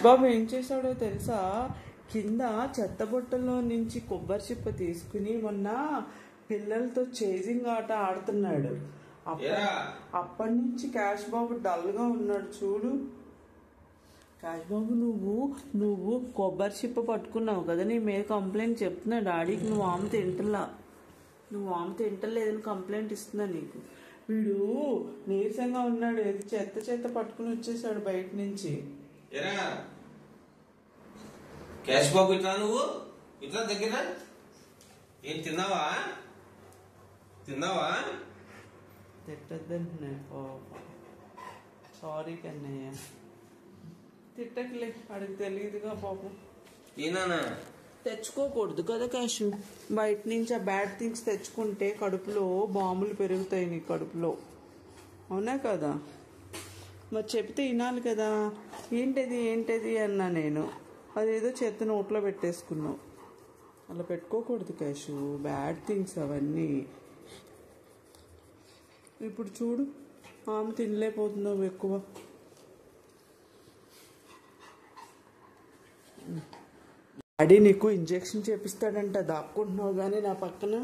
బాబు ఏం చేశాడో తెలుసా, కింద చెత్తబుట్టలో నుంచి కొబ్బరి చిప్ప తీసుకుని మొన్న పిల్లలతో చేజింగ్ ఆట ఆడుతున్నాడు. అప్పటి నుంచి క్యాష్ బాబు డల్గా ఉన్నాడు చూడు. క్యాష్ బాబు నువ్వు కొబ్బరి చిప్ప పట్టుకున్నావు కదా, నీ మీద కంప్లైంట్ చెప్తున్నా డాడీకి. నువ్వు ఆమె తింటలేదని కంప్లైంట్ ఇస్తున్నా నీకు. వీడు నీరసంగా ఉన్నాడు, ఏది చెత్త పట్టుకుని వచ్చేసాడు బయట నుంచి. క్యాష్ బాబు ఇట్లా నువ్వు ఇట్లా దగ్గర ఏం తిన్నావా? తిట్టద్దంటున్నా. సారీ కన్నయ్య, తిట్టకలే, అడిగి తెలియదుగా పాపం. ఏనా తెచ్చుకోకూడదు కదా క్యాష్, బయట నుంచి ఆ బ్యాడ్ థింగ్స్ తెచ్చుకుంటే కడుపులో బాంబులు పెరుగుతాయి నీ కడుపులో, అవునా కదా? మరి చెప్తే వినాలి కదా. ఏంటది అన్నా నేను, అదేదో చెత్త నోట్లో పెట్టేసుకున్నావు. అలా పెట్టుకోకూడదు క్యాషు, బ్యాడ్ థింగ్స్ అవన్నీ. ఇప్పుడు చూడు, ఆమె తినలేకపోతున్నావు ఎక్కువ. డాడీ నీకు ఇంజెక్షన్ చేపిస్తాడంట, దాక్కుంటున్నావు కానీ నా పక్కన.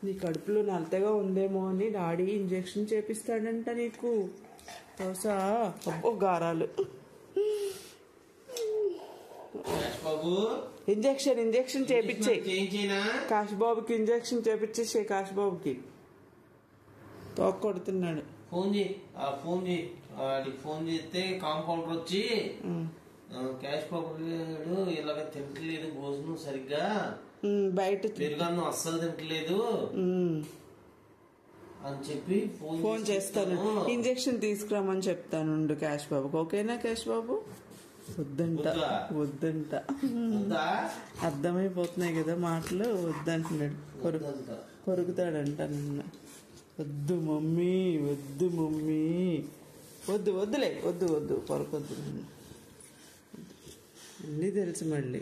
నీ కడుపులో నలతగా ఉందేమో అని డాడీ ఇంజెక్షన్ చేపిస్తాడంట నీకు. తెలుసా? అబ్బో గారాలు. ఇంజెక్షన్ చేపించే కాశ్ బాబుకి, ఇంజెక్షన్ చేపించేసే కాశ్ బాబుకి. తోక కొడుతున్నాడు. ఫోన్ చేస్తే కాంపౌండర్ వచ్చి క్యాష్ బాబు ఇలాగ తింటలేదు భోజనం సరిగ్గా, బయట పెరుగన్నం అస్సలు తింటలేదు అని చెప్పి ఫోన్ చేస్తాను. ఇంజెక్షన్ తీసుకురామని చెప్తాను క్యాష్ బాబుకి. ఓకేనా క్యాష్ బాబు? వద్దంట అర్థమైపోతున్నాయి కదా మాటలు. వద్దంటున్నాడు, కొరుకుతాడంట నిన్న. వద్దు మమ్మీ వద్దులే, కొరకొద్దు. అన్నీ తెలుసు మళ్ళీ.